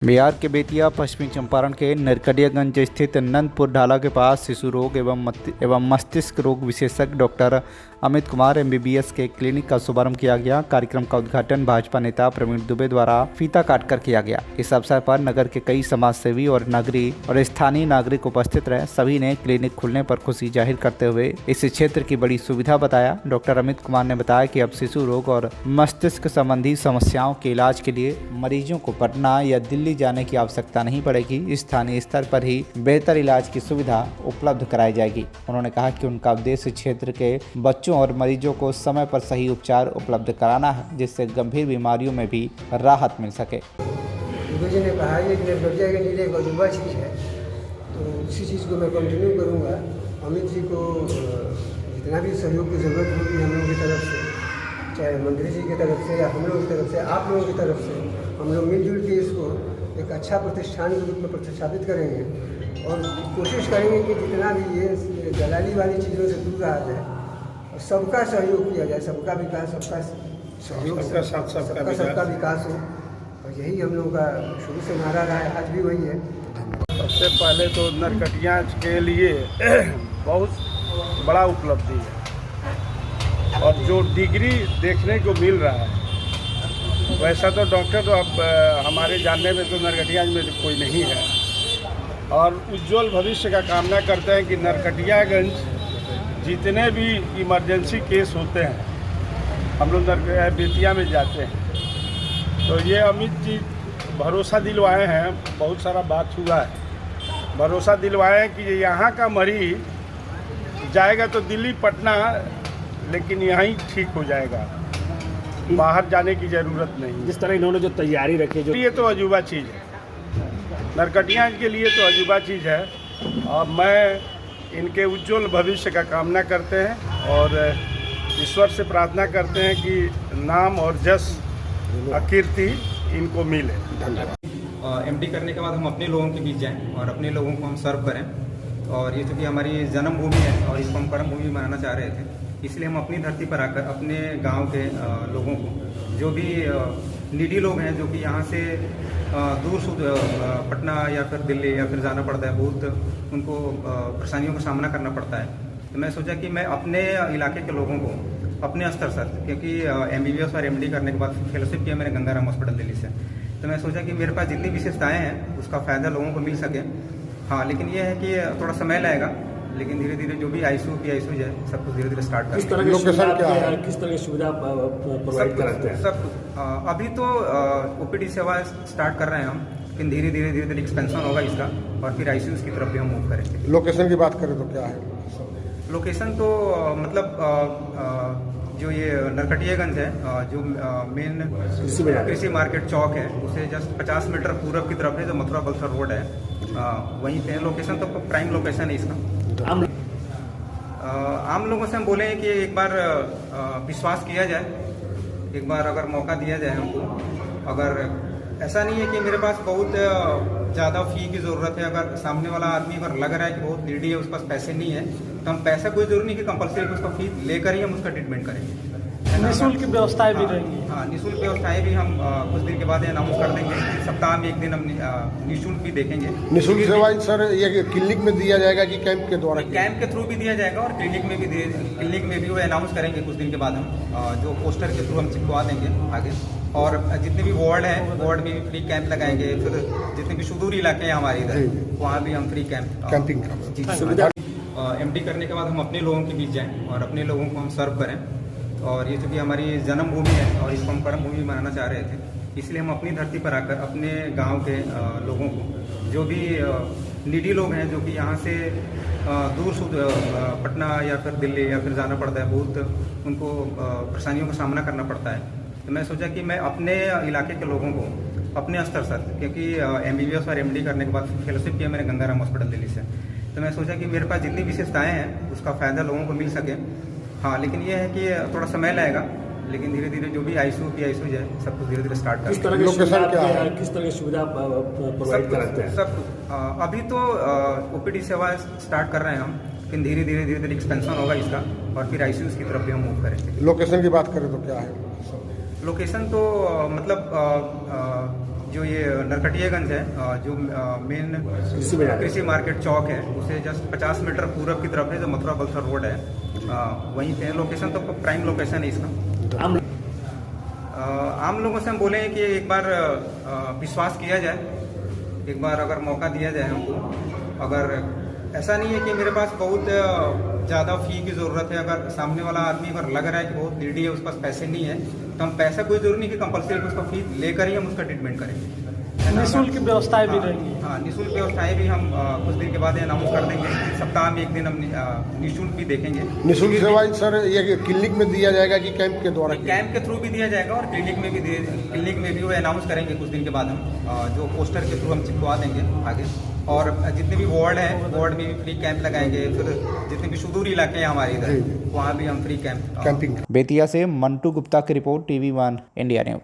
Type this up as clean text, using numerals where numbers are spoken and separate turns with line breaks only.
बिहार के बेतिया पश्चिमी चंपारण के नरकटियागंज स्थित नंदपुर ढाला के पास शिशु रोग एवं मस्तिष्क रोग विशेषज्ञ डॉक्टर अमित कुमार एमबीबीएस के क्लिनिक का शुभारंभ किया गया। कार्यक्रम का उद्घाटन भाजपा नेता प्रवीण दुबे द्वारा फीता काटकर किया गया। इस अवसर पर नगर के कई समाजसेवी और स्थानीय नागरिक उपस्थित रहे। सभी ने क्लिनिक खुलने पर खुशी जाहिर करते हुए इस क्षेत्र की बड़ी सुविधा बताया। डॉक्टर अमित कुमार ने बताया कि अब शिशु रोग और मस्तिष्क संबंधी समस्याओं के इलाज के लिए मरीजों को पटना या दिल्ली जाने की आवश्यकता नहीं पड़ेगी। स्थानीय स्तर पर ही बेहतर इलाज की सुविधा उपलब्ध कराई जाएगी। उन्होंने कहा कि उनका उद्देश्य क्षेत्र के बच्चों और मरीजों को समय पर सही उपचार उपलब्ध कराना है, जिससे गंभीर बीमारियों में भी राहत मिल सके।
जी ने कहा कि नरकटियागंज जिले का अजूबा चीज़ है, तो उसी चीज़ को मैं कंटिन्यू करूँगा। अमित जी को जितना भी सहयोग की ज़रूरत होगी हम लोगों की तरफ से, चाहे मंत्री जी की तरफ से या हम लोगों की तरफ से, आप लोगों की तरफ से, हम लोग मिलजुल के इसको एक अच्छा प्रतिष्ठान के रूप में प्रतिष्ठापित करेंगे और कोशिश करेंगे कि जितना भी ये दलाली वाली चीज़ों से दूर रहा जाए और सबका सहयोग किया जाए, सबका विकास, सबका सहयोग, सबका विकास हो। और यही हम लोगों का शुरू से नारा रहा है, आज भी वही है।
सबसे पहले तो नरकटिया के लिए बहुत बड़ा उपलब्धि है और जो डिग्री देखने को मिल रहा है, वैसा तो डॉक्टर तो अब हमारे जानने में तो नरकटियागंज में कोई नहीं है और उज्जवल भविष्य का कामना करते हैं कि नरकटियागंज जितने भी इमरजेंसी केस होते हैं हम लोग बेतिया में जाते हैं। तो ये अमित जी भरोसा दिलवाए हैं, बहुत सारा बात हुआ है, भरोसा दिलवाए हैं कि यहाँ का मरीज जाएगा तो दिल्ली पटना, लेकिन यहीं ठीक हो जाएगा, बाहर जाने की ज़रूरत नहीं।
जिस तरह इन्होंने जो तैयारी रखी है,
ये तो अजूबा चीज़ है, नरकटियागंज के लिए तो अजूबा चीज़ है और मैं इनके उज्जवल भविष्य का कामना करते हैं और ईश्वर से प्रार्थना करते हैं कि नाम और जस कीर्ति इनको मिले।
धन्यवाद।
एमडी करने के बाद हम अपने लोगों के बीच जाएं और अपने लोगों को हम सर्व करें और ये चूँकि हमारी जन्मभूमि है और इसको हम कर्म भूमि बनाना चाह रहे थे, इसलिए हम अपनी धरती पर आकर अपने गांव के लोगों को, जो भी नीडी लोग हैं, जो कि यहाँ से दूर पटना या फिर दिल्ली या फिर जाना पड़ता है, बहुत उनको परेशानियों का सामना करना पड़ता है, तो मैं सोचा कि मैं अपने इलाके के लोगों को अपने स्तर से, क्योंकि एमबीबीएस और एमडी करने के बाद फेलोशिप किया मैंने गंगाराम हॉस्पिटल दिल्ली से, तो मैं सोचा कि मेरे पास जितनी विशेषताएँ हैं उसका फ़ायदा लोगों को मिल सके। हाँ, लेकिन ये है कि थोड़ा समय लगेगा, लेकिन धीरे धीरे जो भी आईसीयू है सब कुछ धीरे धीरे स्टार्ट कर।
किस तरह की सुविधा प्रोवाइड कराते हैं?
सब अभी तो ओपीडी सेवा स्टार्ट कर रहे हैं हम, लेकिन धीरे धीरे एक्सपेंशन होगा इसका और फिर आईसीयू की तरफ भी हम मूव करेंगे।
लोकेशन की बात करें तो क्या है?
लोकेशन तो मतलब जो ये नरकटियागंज है, जो मेन कृषि मार्केट चौक है, उसे जस्ट 50 मीटर पूरब की तरफ है, जो मथुरा बलसर रोड है, वहीं पे लोकेशन तो प्राइम लोकेशन है इसका। आम लोगों से हम बोले हैं कि एक बार विश्वास किया जाए, एक बार अगर मौका दिया जाए हमको। अगर ऐसा नहीं है कि मेरे पास बहुत ज़्यादा फ़ी की ज़रूरत है, अगर सामने वाला आदमी अगर लग रहा है कि बहुत नीडी है, उसके पास पैसे नहीं है, तो हम पैसा कोई ज़रूरी नहीं कि कंपलसरी उसका फ़ी लेकर ही हम उसका ट्रीटमेंट करेंगे।
निःशुल्क व्यवस्थाएं भी रहेंगी।
हाँ, निःशुल्क व्यवस्थाएं भी हम कुछ दिन के बाद अनाउंस कर देंगे। सप्ताह में एक दिन हम निःशुल्क भी देखेंगे।
निःशुल्क सेवा सर ये क्लिनिक में दिया जाएगा कि कैंप के द्वारा?
कैंप के थ्रू भी दिया जाएगा और क्लिनिक में भी वो अनाउंस करेंगे कुछ दिन के बाद हम, जो पोस्टर के थ्रू हम चिपकवा देंगे आगे। और जितने भी वार्ड हैं, वार्ड में भी फ्री कैंप लगाएंगे। फिर जितने भी सुदूर इलाके हैं हमारे इधर, वहाँ भी हम फ्री
कैंपिंग
एमडी करने के बाद हम अपने लोगों के बीच जाएं और अपने लोगों को हम सर्व करें। और ये चूँकि हमारी जन्मभूमि है और इसको हम कर्म भूमि बनाना चाह रहे थे, इसलिए हम अपनी धरती पर आकर अपने गांव के लोगों को, जो भी नीडी लोग हैं, जो कि यहाँ से दूर पटना या फिर दिल्ली या फिर जाना पड़ता है, बहुत उनको परेशानियों का सामना करना पड़ता है, तो मैं सोचा कि मैं अपने इलाके के लोगों को अपने स्तर से, क्योंकि एमबीबीएस और एमडी करने के बाद फेलोशिप किया मैंने गंगाराम हॉस्पिटल दिल्ली से, तो मैं सोचा कि मेरे पास जितनी विशेषताएँ हैं उसका फ़ायदा लोगों को मिल सके। हाँ, लेकिन ये है कि थोड़ा समय लगेगा, लेकिन धीरे धीरे जो भी आईसीयू है सब कुछ धीरे धीरे स्टार्ट कर।
किस तरह की सुविधा प्रोवाइड कराते हैं?
सब अभी तो ओपीडी सेवा स्टार्ट कर रहे हैं हम, लेकिन धीरे धीरे एक्सपेंशन होगा इसका और फिर आईसीयू की तरफ भी हम मूव करेंगे।
लोकेशन की बात करें तो क्या है?
लोकेशन तो मतलब जो ये नरकटियागंज है, जो मेन कृषि मार्केट चौक है, उसे जस्ट 50 मीटर पूरब की तरफ है, जो मथुरा बलसर रोड है, वहीं पे लोकेशन तो प्राइम लोकेशन है इसका। आम लोगों से हम बोले कि एक बार विश्वास किया जाए, एक बार अगर मौका दिया जाए हमको। अगर ऐसा नहीं है कि मेरे पास बहुत ज़्यादा फ़ी की ज़रूरत है, अगर सामने वाला आदमी अगर लग रहा है कि बहुत नीडी है, उसके पास पैसे नहीं है, तो हम पैसा कोई ज़रूरी नहीं कि कंपलसरी उसका फी लेकर ही हम उसका ट्रीटमेंट करेंगे।
निःशुल्क व्यवस्थाएं भी रहेंगी।
हाँ, निःशुल्क व्यवस्थाएं भी हम कुछ दिन के बाद अनाउंस कर देंगे। सप्ताह में एक दिन हम निःशुल्क भी देखेंगे।
निःशुल्क सेवाएं सर ये क्लिनिक में दिया जाएगा कि कैंप के द्वारा?
कैंप के थ्रू भी दिया जाएगा और क्लिनिक में भी वो अनाउंस करेंगे कुछ दिन के बाद हम, जो पोस्टर के थ्रू हम चिपकवा देंगे आगे। और जितने भी वार्ड हैं, वार्ड में भी फ्री कैंप लगाएंगे। फिर जितने भी सुदूर इलाके हैं हमारे इधर, वहाँ भी हम फ्री कैंपिंग।
बेतिया से मंटू गुप्ता की रिपोर्ट, TV1 इंडिया न्यूज।